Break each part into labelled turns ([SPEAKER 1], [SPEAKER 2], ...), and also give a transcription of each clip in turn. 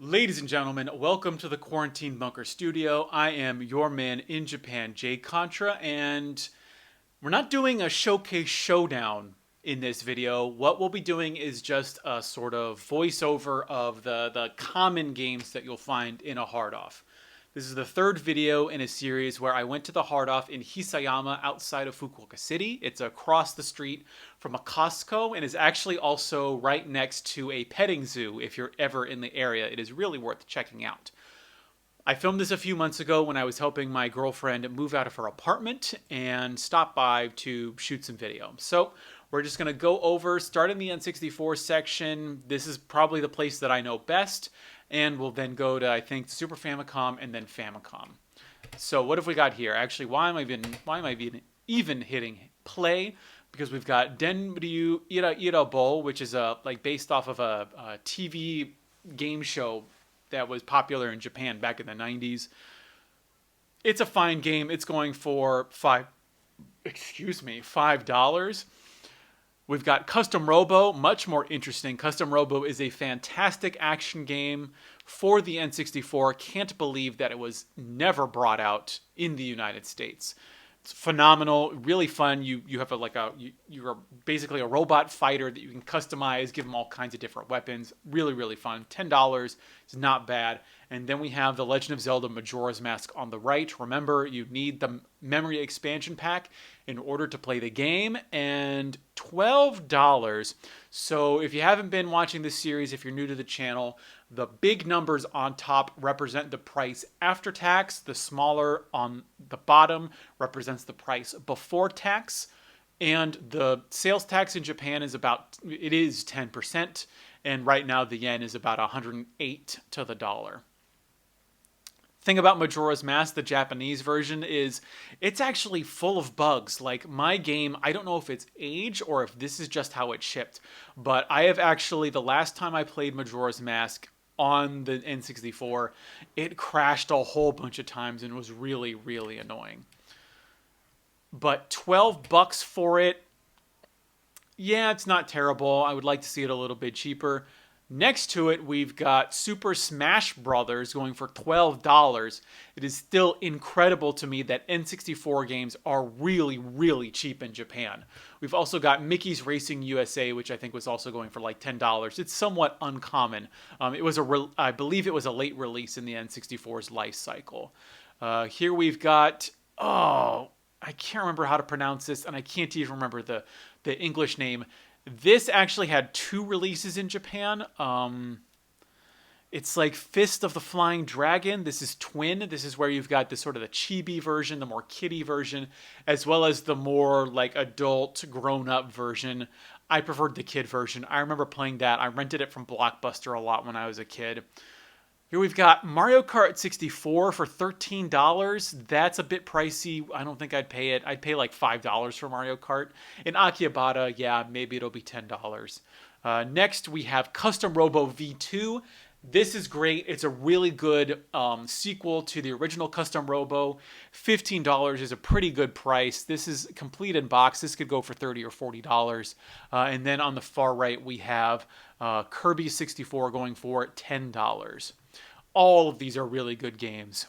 [SPEAKER 1] Ladies and gentlemen, welcome to the Quarantine Bunker Studio. I am your man in Japan, Jay Contra, and we're not doing a showcase showdown in this video. What we'll be doing is just a sort of voiceover of the common games that you'll find in a hard-off. This is the third video in a series where I went to the hard-off in Hisayama outside of Fukuoka City. It's across the street from a Costco and is actually also right next to a petting zoo if you're ever in the area. It is really worth checking out. I filmed this a few months ago when I was helping my girlfriend move out of her apartment and stopped by to shoot some video. So we're just going to go over, start in the N64 section. This is probably the place that I know best. And we'll then go to, I think, Super Famicom and then Famicom. So what have we got here? Actually, why am I even hitting play? Because we've got Denryu Ira Ira Bowl, which is based off of a TV game show that was popular in Japan back in the 90s. It's a fine game. It's going for $5. We've got Custom Robo, much more interesting. Custom Robo is a fantastic action game for the N64. Can't believe that it was never brought out in the United States. It's phenomenal, really fun. You're basically a robot fighter that you can customize, give them all kinds of different weapons. Really, really fun. $10 is not bad. And then we have The Legend of Zelda Majora's Mask on the right. Remember, you need the memory expansion pack in order to play the game, and $12. So if you haven't been watching this series, if you're new to the channel, the big numbers on top represent the price after tax. The smaller on the bottom represents the price before tax. And the sales tax in Japan is 10%. And right now the yen is about 108 to the dollar. Thing about Majora's Mask, the Japanese version, is it's actually full of bugs. Like my game, I don't know if it's age or if this is just how it shipped, but I have actually, the last time I played Majora's Mask on the N64, it crashed a whole bunch of times and was really, really annoying. But $12 for it, yeah, it's not terrible. I would like to see it a little bit cheaper. Next to it, we've got Super Smash Bros. Going for $12. It is still incredible to me that N64 games are really, really cheap in Japan. We've also got Mickey's Racing USA, which I think was also going for like $10. It's somewhat uncommon. I believe it was a late release in the N64's life cycle. Here we've got, I can't remember how to pronounce this, and I can't even remember the English name. This actually had 2 releases in Japan. It's like Fist of the Flying Dragon. This is Twin. This is where you've got the sort of the chibi version, the more kiddie version, as well as the more like adult, grown-up version. I preferred the kid version. I remember playing that. I rented it from Blockbuster a lot when I was a kid. Here we've got Mario Kart 64 for $13. That's a bit pricey. I don't think I'd pay it. I'd pay like $5 for Mario Kart. In Akihabara, yeah, maybe it'll be $10. Next, we have Custom Robo V2. This is great. It's a really good sequel to the original Custom Robo. $15 is a pretty good price. This is complete in box. This could go for $30 or $40. And then on the far right, we have Kirby 64 going for $10. All of these are really good games.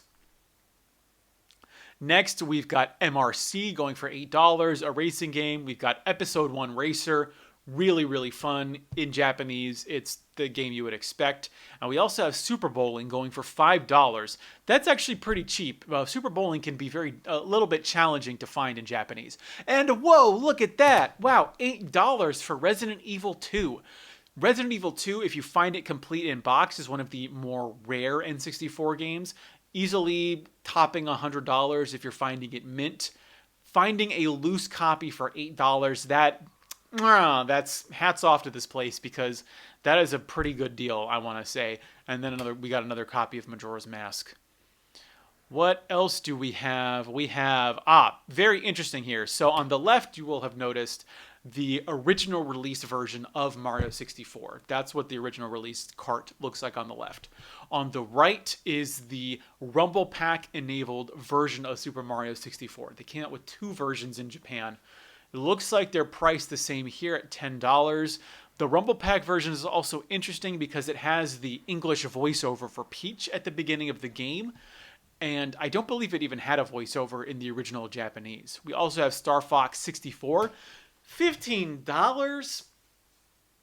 [SPEAKER 1] Next, we've got MRC going for $8, a racing game. We've got Episode 1 Racer, really, really fun. In Japanese, it's the game you would expect. And we also have Super Bowling going for $5. That's actually pretty cheap. Super Bowling can be a little bit challenging to find in Japanese. And whoa, look at that. Wow, $8 for Resident Evil 2. Resident Evil 2, if you find it complete in box, is one of the more rare N64 games. Easily topping $100 if you're finding it mint. Finding a loose copy for $8, that's hats off to this place, because that is a pretty good deal, I want to say. And then we got another copy of Majora's Mask. What else do we have? We have, very interesting here. So on the left, you will have noticed the original release version of Mario 64. That's what the original release Kart looks like on the left. On the right is the Rumble Pack enabled version of Super Mario 64. They came out with 2 versions in Japan. It looks like they're priced the same here at $10, The Rumble Pack version is also interesting because it has the English voiceover for Peach at the beginning of the game, and I don't believe it even had a voiceover in the original Japanese. We also have Star Fox 64. $15?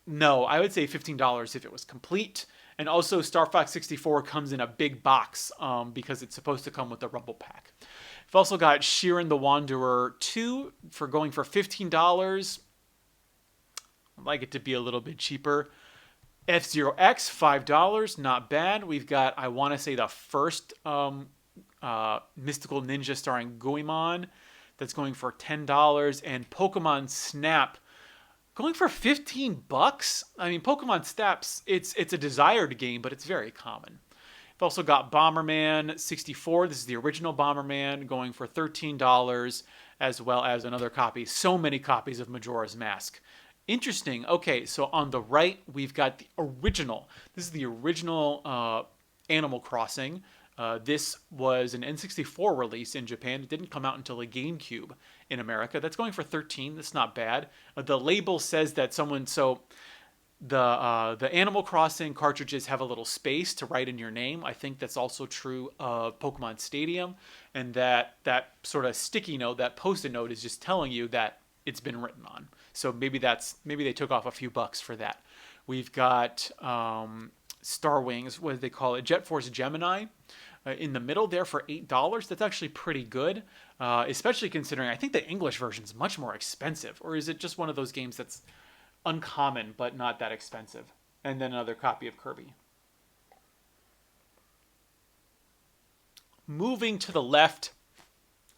[SPEAKER 1] No, I would say $15 if it was complete. And also, Star Fox 64 comes in a big box because it's supposed to come with the Rumble Pack. We've also got Shiren the Wanderer 2 for going for $15. I'd like it to be a little bit cheaper. F-Zero X, $5. Not bad. We've got, I want to say, the first Mystical Ninja starring Goemon. That's going for $10. And Pokemon Snap going for $15. I mean, Pokemon Snaps, it's a desired game, but it's very common. We've also got Bomberman 64. This is the original Bomberman, going for $13, as well as another copy. So many copies of Majora's Mask. Interesting. Okay, so on the right, we've got the original. This is the original Animal Crossing. This was an N64 release in Japan. It didn't come out until a GameCube in America. That's going for $13. That's not bad. The label says that the Animal Crossing cartridges have a little space to write in your name. I think that's also true of Pokemon Stadium, and that sort of sticky note, that post-it note, is just telling you that it's been written on. So maybe they took off a few bucks for that. We've got Star Wings, what do they call it? Jet Force Gemini in the middle there for $8. That's actually pretty good, especially considering I think the English version is much more expensive. Or is it just one of those games that's uncommon but not that expensive? And then another copy of Kirby. Moving to the left.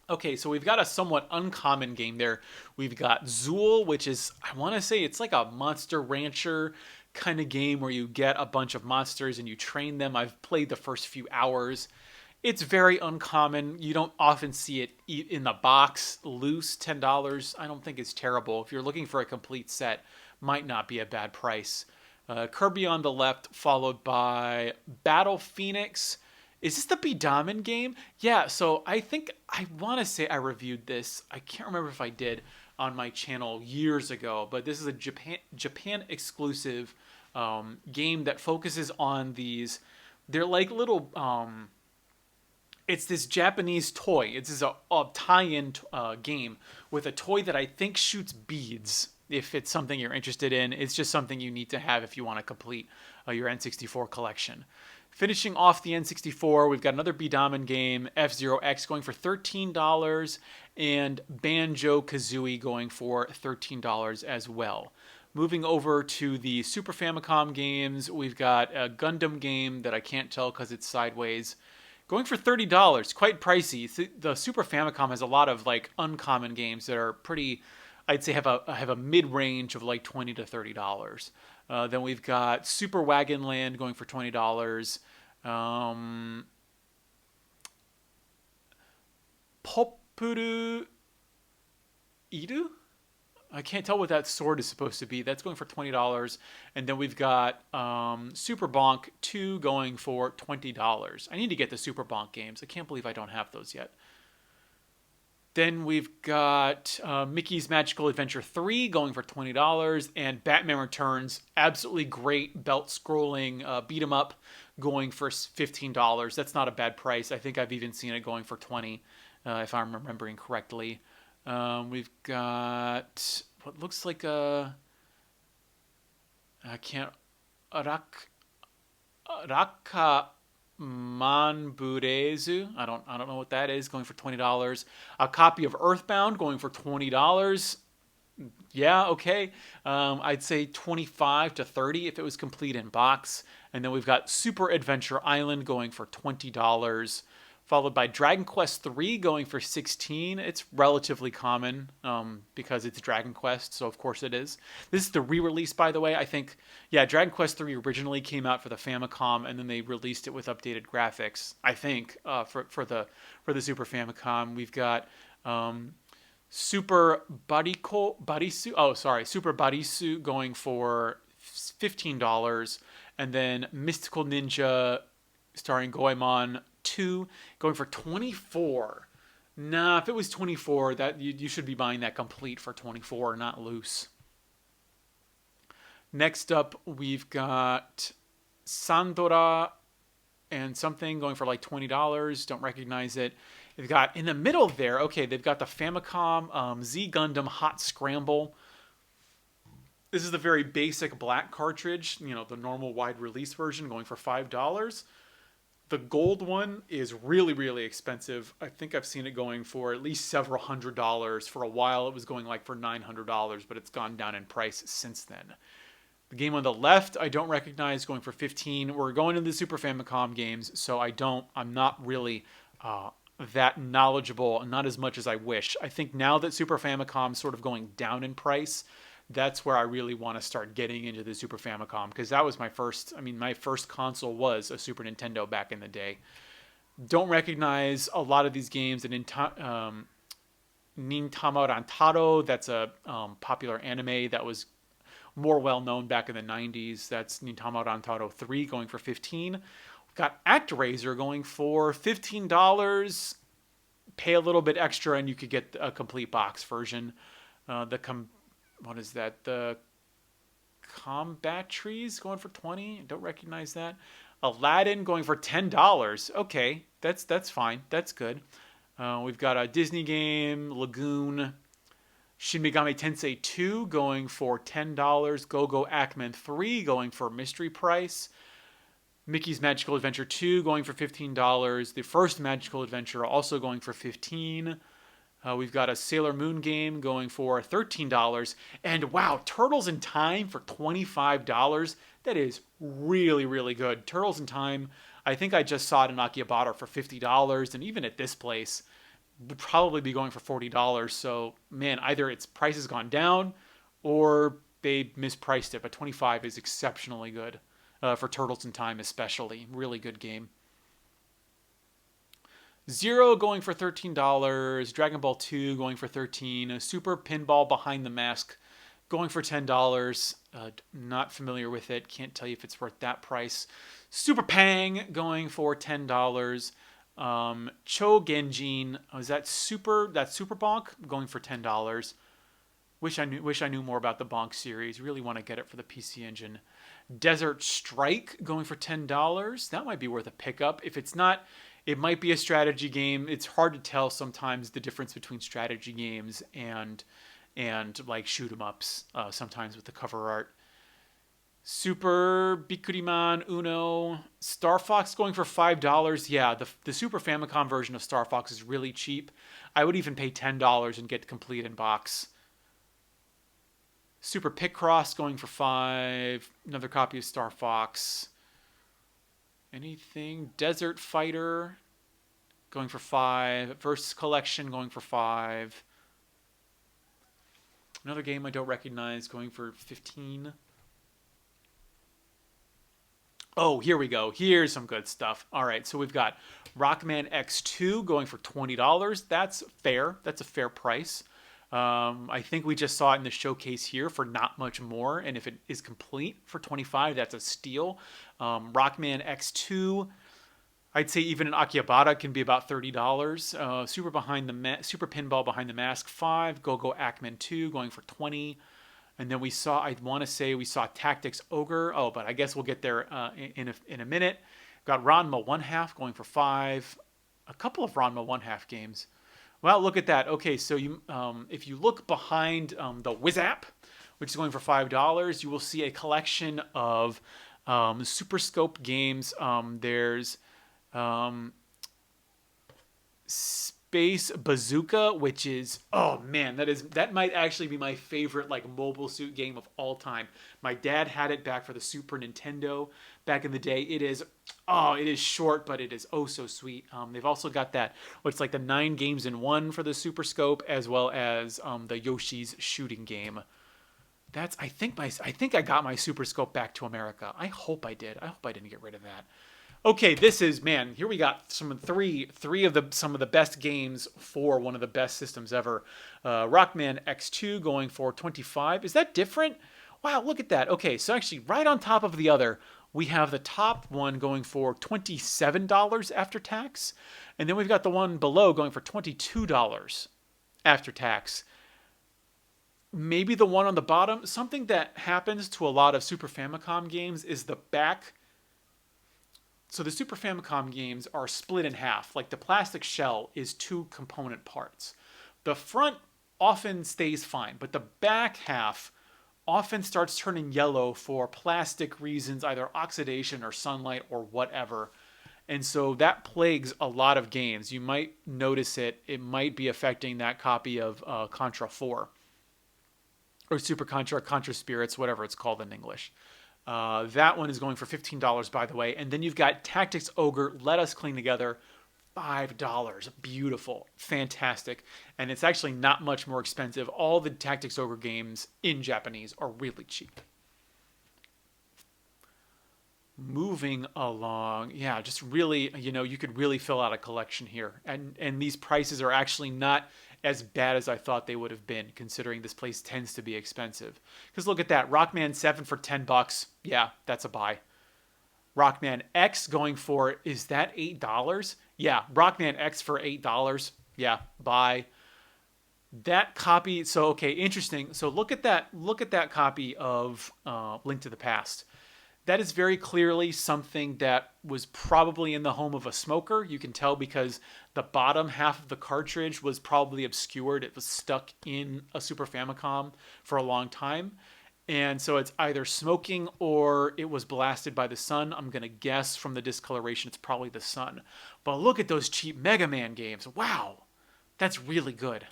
[SPEAKER 1] Okay, so we've got a somewhat uncommon game there. We've got Zool, which is, I want to say, it's like a Monster Rancher kind of game where you get a bunch of monsters and you train them. I've played the first few hours. It's very uncommon. You don't often see it in the box loose. $10, I don't think it's terrible. If you're looking for a complete set, might not be a bad price. Kirby on the left, followed by Battle Phoenix. Is this the Bidaman game? Yeah, so I want to say I reviewed this. I can't remember if I did on my channel years ago, but this is a Japan exclusive game that focuses on these. They're like little. It's this Japanese toy. It's a tie-in game with a toy that I think shoots beads. If it's something you're interested in, it's just something you need to have if you want to complete your N64 collection. Finishing off the N64, we've got another Bidaman game, F-Zero X, going for $13, and Banjo-Kazooie going for $13 as well. Moving over to the Super Famicom games, we've got a Gundam game that I can't tell because it's sideways, going for $30. Quite pricey. The Super Famicom has a lot of like uncommon games that are pretty, I'd say have a mid-range of like $20 to $30. Then we've got Super Wagon Land going for $20. Popuru Iru? I can't tell what that sword is supposed to be. That's going for $20. And then we've got Super Bonk 2 going for $20. I need to get the Super Bonk games. I can't believe I don't have those yet. Then we've got Mickey's Magical Adventure 3 going for $20, and Batman Returns, absolutely great belt-scrolling beat-em-up, going for $15. That's not a bad price. I think I've even seen it going for $20, if I'm remembering correctly. We've got what looks like Raka Manburezu. I don't know what that is, going for $20. A copy of Earthbound going for $20. Yeah, okay. I'd say $25 to $30 if it was complete in box. And then we've got Super Adventure Island going for $20, followed by Dragon Quest III going for $16. It's relatively common because it's Dragon Quest, so of course it is. This is the re-release, by the way. I think, yeah, Dragon Quest III originally came out for the Famicom, and then they released it with updated graphics, I think, for the Super Famicom. We've got Super Barisu going for $15, and then Mystical Ninja starring Goemon 2 going for $24. Nah, if it was $24, that you should be buying that complete for $24, not loose. Next up, we've got Sandora and something going for like $20. Don't recognize it. They've got in the middle there. Okay, they've got the Famicom Z Gundam Hot Scramble. This is the very basic black cartridge. You know, the normal wide release version going for $5. The gold one is really, really expensive. I think I've seen it going for at least several $100s. For a while, it was going like for $900, but it's gone down in price since then. The game on the left, I don't recognize, going for 15. We're going to the Super Famicom games, so I'm not really that knowledgeable, not as much as I wish. I think now that Super Famicom's sort of going down in price, that's where I really want to start getting into the Super Famicom, because that was my first console was a Super Nintendo back in the day. Don't recognize a lot of these games. And Nintama Rantaro, that's a popular anime that was more well-known back in the 90s. That's Nintama Rantaro 3 going for 15. We've got ActRaiser going for $15. Pay a little bit extra and you could get a complete box version. What is that? The Combat Trees going for 20. Don't recognize that. Aladdin going for $10. Okay, that's fine. That's good. We've got a Disney game, Lagoon, Shin Megami Tensei 2 going for $10. Go-Go Ackman 3 going for mystery price. Mickey's Magical Adventure 2 going for $15. The first Magical Adventure also going for $15. We've got a Sailor Moon game going for $13. And wow, Turtles in Time for $25. That is really, really good. Turtles in Time, I think I just saw it in Akihabara for $50. And even at this place, would probably be going for $40. So, man, either its price has gone down or they mispriced it. But $25 is exceptionally good for Turtles in Time especially. Really good game. Zero going for $13. Dragon Ball 2 going for $13. Super Pinball Behind the Mask going for $10. Not familiar with it. Can't tell you if it's worth that price. Super Pang going for $10. Cho Genjin, is that Super Bonk going for $10. Wish I knew more about the Bonk series. Really want to get it for the PC Engine. Desert Strike going for $10. That might be worth a pickup. If it's not, it might be a strategy game. It's hard to tell sometimes the difference between strategy games and like shoot 'em ups. Sometimes with the cover art. Super Bikuriman Uno, Star Fox going for $5. Yeah, the Super Famicom version of Star Fox is really cheap. I would even pay $10 and get complete in box. Super Picross going for $5. Another copy of Star Fox. Anything? Desert Fighter going for $5. Versus Collection going for $5. Another game I don't recognize going for $15. Oh, here we go. Here's some good stuff. All right, so we've got Rockman X2 going for $20. That's fair. That's a fair price. I think we just saw it in the showcase here for not much more. And if it is complete for $25, that's a steal. Rockman X2, I'd say even in Akihabara can be about $30. Super Pinball Behind the Mask 5. Go-Go Ackman 2 going for $20. And then I want to say we saw Tactics Ogre. Oh, but I guess we'll get there in a minute. Got Ranma 1/2 going for $5. A couple of Ranma 1/2 games. Well, look at that. Okay, so if you look behind the WizApp, which is going for $5, you will see a collection of Super Scope games. There's Space Bazooka, which is, oh man, that might actually be my favorite like mobile suit game of all time. My dad had it back for the Super Nintendo back in the day. It is short, but it is oh so sweet. They've also got that what's like the 9 games in one for the Super Scope, as well as the Yoshi's shooting game. I think I got my Super Scope back to America. I hope I did. I hope I didn't get rid of that. Okay, here we got some of the best games for one of the best systems ever. Rockman X2 going for $25. Is that different? Wow, look at that. Okay, so actually right on top of the other, we have the top one going for $27 after tax. And then we've got the one below going for $22 after tax. maybe the one on the bottom. Something that happens to a lot of Super Famicom games is the back. So the Super Famicom games are split in half. Like the plastic shell is two component parts. The front often stays fine, but the back half often starts turning yellow for plastic reasons, either oxidation or sunlight or whatever. And so that plagues a lot of games. You might notice it. It might be affecting that copy of Contra 4 or Super Contra, Contra Spirits, whatever it's called in English. That one is going for $15, by the way. And then you've got Tactics Ogre, Let Us Clean Together, $5. Beautiful. Fantastic. And it's actually not much more expensive. All the Tactics Ogre games in Japanese are really cheap. Moving along, yeah, just really, you could really fill out a collection here, and these prices are actually not as bad as I thought they would have been, considering this place tends to be expensive. Because look at that, Rockman 7 for $10, yeah, that's a buy. Rockman X going for, is that $8? Yeah, Rockman X for $8, yeah, buy. That copy, so okay, interesting. So look at that copy of Link to the Past. That is very clearly something that was probably in the home of a smoker. You can tell because the bottom half of the cartridge was probably obscured. It was stuck in a Super Famicom for a long time. And so it's either smoking or it was blasted by the sun. I'm going to guess from the discoloration it's probably the sun. But look at those cheap Mega Man games. Wow, that's really good.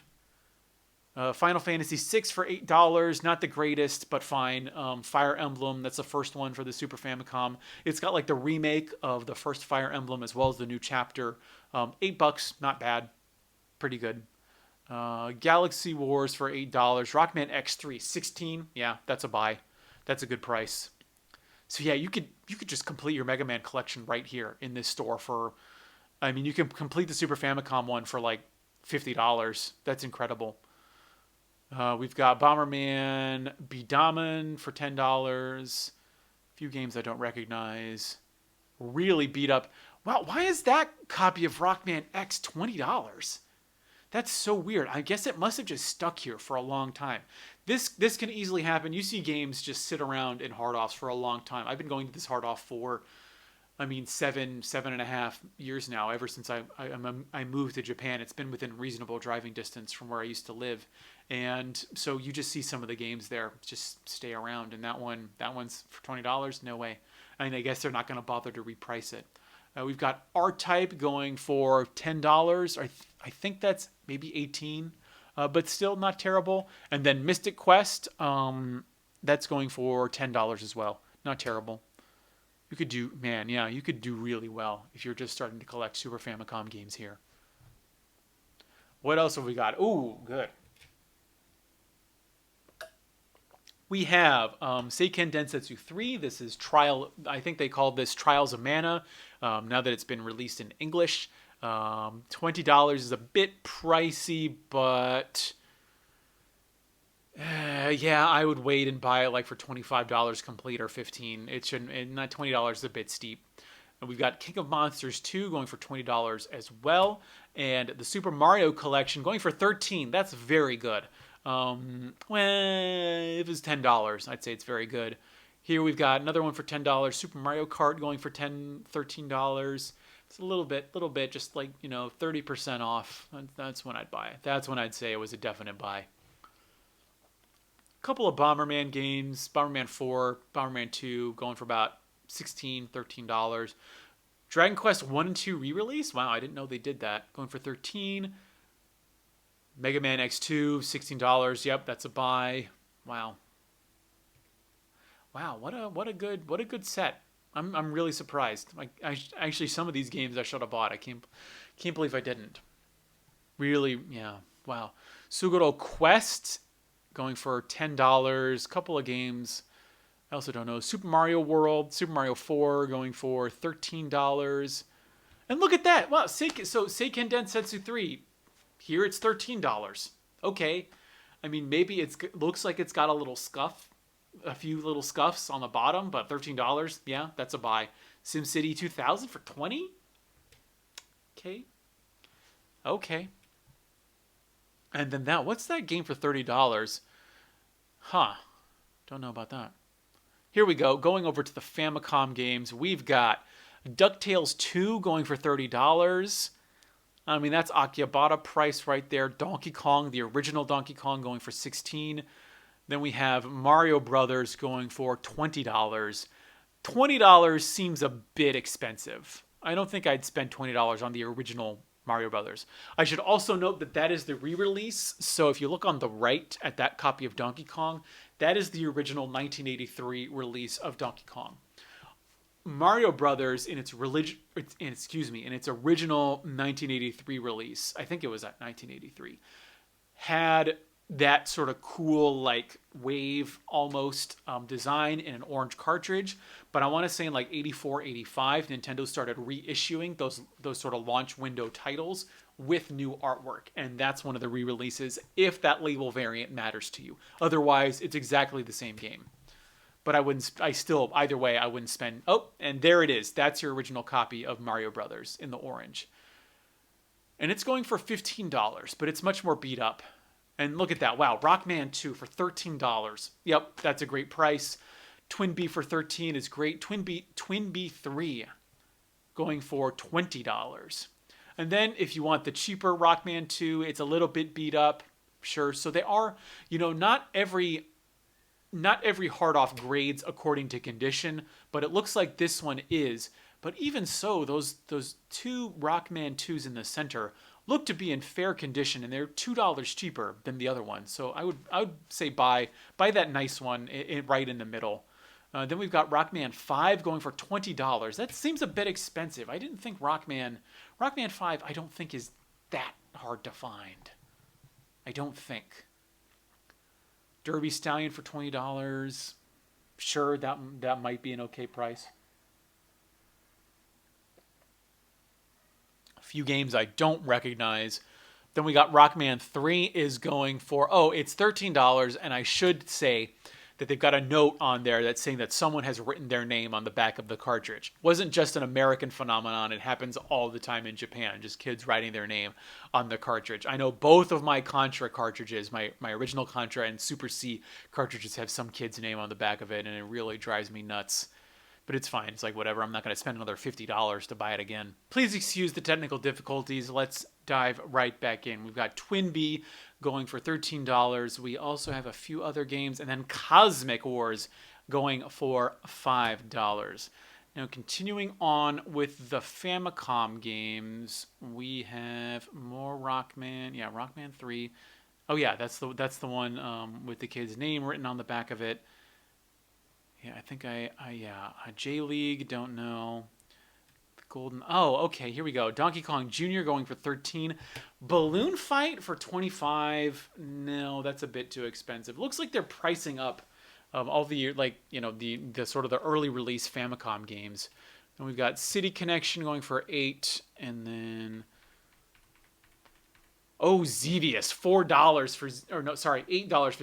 [SPEAKER 1] Final Fantasy VI for $8, not the greatest, but fine. Fire Emblem, that's the first one for the Super Famicom. It's got like the remake of the first Fire Emblem as well as the new chapter. $8, not bad, pretty good. Galaxy Wars for $8, Rockman X2, 16. Yeah, that's a buy. That's a good price. So yeah, you could just complete your Mega Man collection right here in this store for. I mean, you can complete the Super Famicom one for like $50. That's incredible. We've got Bomberman Bidaman for $10. A few games I don't recognize. Really beat up. Wow, why is that copy of Rockman X $20? That's so weird. I guess it must have just stuck here for a long time. This can easily happen. You see games just sit around in hard offs for a long time. I've been going to this hard off for, 7.5 years now, ever since I moved to Japan. It's been within reasonable driving distance from where I used to live. And so you just see some of the games there just stay around. And that one's for $20? No way. I mean, I guess they're not going to bother to reprice it. We've got R-Type going for $10. I think that's maybe $18, but still not terrible. And then Mystic Quest, that's going for $10 as well. Not terrible. You could do really well if you're just starting to collect Super Famicom games here. What else have we got? Ooh, good. We have Seiken Densetsu 3. This is Trial. I think they called this Trials of Mana. Now that it's been released in English, $20 is a bit pricey, but yeah, I would wait and buy it like for $25 complete or $15. It shouldn't. Not $20 is a bit steep. And we've got King of Monsters 2 going for $20 as well, and the Super Mario Collection going for $13. That's very good. Well, if it's $10, I'd say it's very good. Here we've got another one for $10. Super Mario Kart going for $13. It's a little bit, just like 30% off. That's when I'd buy it. That's when I'd say it was a definite buy. A couple of Bomberman games, Bomberman 4, Bomberman 2, going for about $16, $13. Dragon Quest 1 and 2 re-release. Wow, I didn't know they did that. Going for $13. Mega Man X2, $16. Yep, that's a buy. Wow, what a good set. I'm really surprised. Actually, some of these games I should have bought. I can't believe I didn't. Really, yeah. Wow. Suguro Quest going for $10. Couple of games I also don't know. Super Mario World, Super Mario 4 going for $13. And look at that. Wow, Seiken Densetsu 3. Here it's $13. Okay. I mean, maybe it looks like it's got a few little scuffs on the bottom, but $13, yeah, that's a buy. SimCity 2000 for $20? Okay. And then what's that game for $30? Huh. Don't know about that. Here we go. Going over to the Famicom games, we've got Ducktales 2 going for $30. I mean, that's Akihabara price right there. Donkey Kong, the original Donkey Kong, going for $16. Then we have Mario Brothers going for $20. $20 seems a bit expensive. I don't think I'd spend $20 on the original Mario Brothers. I should also note that that is the re-release. So if you look on the right at that copy of Donkey Kong, that is the original 1983 release of Donkey Kong. Mario Brothers in its original 1983 release, I think it was at 1983, had that sort of cool like wave almost design in an orange cartridge. But I want to say in like 84, 85, Nintendo started reissuing those sort of launch window titles with new artwork, and that's one of the re-releases if that label variant matters to you. Otherwise, it's exactly the same game. But either way, I wouldn't spend. Oh, and there it is. That's your original copy of Mario Brothers in the orange. And it's going for $15, but it's much more beat up. And look at that. Wow, Rockman 2 for $13. Yep, that's a great price. Twin B for $13 is great. Twin B 3 going for $20. And then if you want the cheaper Rockman 2, it's a little bit beat up. Sure. So they are, not every hard off grades according to condition, but it looks like this one is. But even so, those two Rockman 2s in the center look to be in fair condition, and they're $2 cheaper than the other one. So I would say buy that nice one right in the middle. Then we've got Rockman 5 going for $20. That seems a bit expensive. I didn't think Rockman 5 I don't think is that hard to find. I don't think. Derby Stallion for $20. Sure, that might be an okay price. A few games I don't recognize. Then we got Rockman 3 is going for, it's $13, and I should say that they've got a note on there that's saying that someone has written their name on the back of the cartridge. It wasn't just an American phenomenon. It happens all the time in Japan, just kids writing their name on the cartridge. I know both of my Contra cartridges, my original Contra and Super C cartridges, have some kid's name on the back of it, and it really drives me nuts. But it's fine. It's like, whatever. I'm not going to spend another $50 to buy it again. Please excuse the technical difficulties. Let's dive right back in. We've got Twin B going for $13. We also have a few other games. And then Cosmic Wars going for $5. Now, continuing on with the Famicom games, we have more Rockman. Yeah, Rockman 3. Oh, yeah, that's the one with the kid's name written on the back of it. Yeah, I think J-League, don't know. Golden, okay, here we go. Donkey Kong Jr. going for $13. Balloon Fight for $25. No, that's a bit too expensive. Looks like they're pricing up all the, the sort of the early release Famicom games. And we've got City Connection going for $8. And then, Xevious, $8 for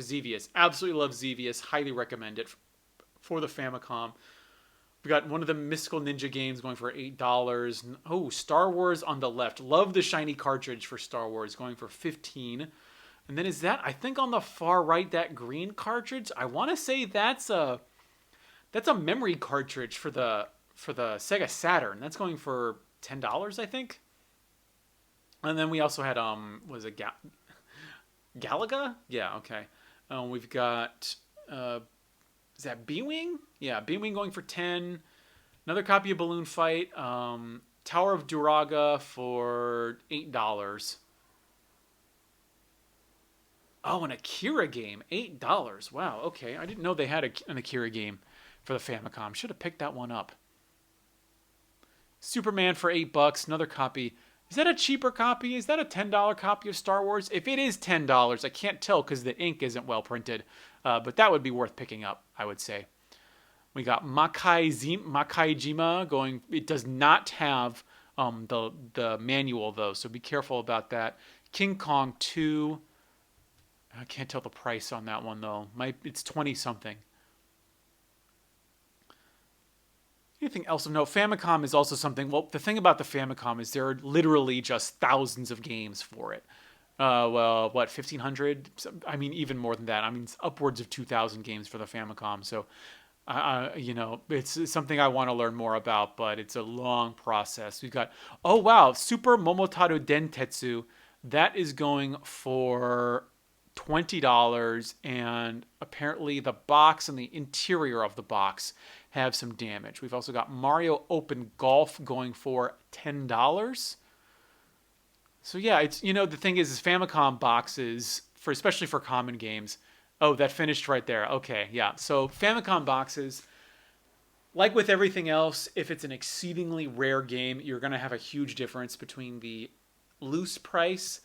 [SPEAKER 1] Xevious. Absolutely love Xevious. Highly recommend it for the Famicom. We got one of the Mystical Ninja games going for $8. Star Wars on the left. Love the shiny cartridge for Star Wars going for $15. And then is that, I think on the far right, that green cartridge, I want to say that's a memory cartridge for the Sega Saturn. That's going for $10, I think. And then we also had was it Galaga? Yeah, okay. We've got is that B-Wing? Yeah, B-Wing going for $10. Another copy of Balloon Fight. Tower of Duraga for $8. Oh, an Akira game. $8. Wow, okay. I didn't know they had an Akira game for the Famicom. Should have picked that one up. Superman for $8. Another copy. Is that a cheaper copy? Is that a $10 copy of Star Wars? If it is $10, I can't tell because the ink isn't well printed. But that would be worth picking up, I would say. We got Makaijima going. It does not have the manual, though, so be careful about that. King Kong 2. I can't tell the price on that one, though. It's 20-something. Anything else of note? Famicom is also something. Well, the thing about the Famicom is there are literally just thousands of games for it. Well, what, 1,500? I mean, even more than that. I mean, it's upwards of 2,000 games for the Famicom. So, it's something I want to learn more about, but it's a long process. We've got, oh wow, Super Momotaro Dentetsu. That is going for $20, and apparently the box and the interior of the box have some damage. We've also got Mario Open Golf going for $10. So yeah, it's the thing is Famicom boxes for especially for common games. Oh, that finished right there. Okay, yeah. So Famicom boxes, like with everything else, if it's an exceedingly rare game, you're going to have a huge difference between the loose price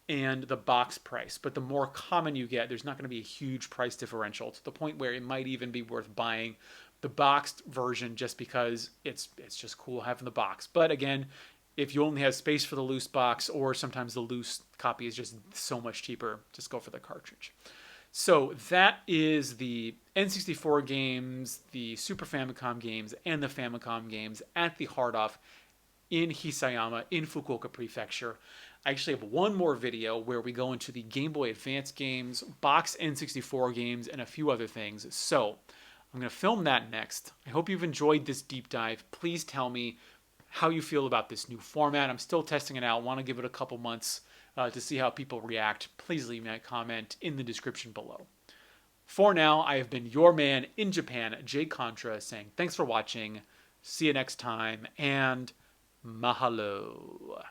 [SPEAKER 1] and the box price. But the more common you get, there's not going to be a huge price differential to the point where it might even be worth buying the boxed version just because it's just cool having the box. But again, if you only have space for the loose box, or sometimes the loose copy is just so much cheaper, just go for the cartridge. So that is the N64 games, the Super Famicom games, and the Famicom games at the Hard Off in Hisayama in Fukuoka Prefecture. I actually have one more video where we go into the Game Boy Advance games, box N64 games, and a few other things. So I'm going to film that next. I hope you've enjoyed this deep dive. Please tell me how you feel about this new format. I'm still testing it out. Want to give it a couple months to see how people react. Please leave me a comment in the description below. For now, I have been your man in Japan, Jay Contra, saying thanks for watching. See you next time, and mahalo.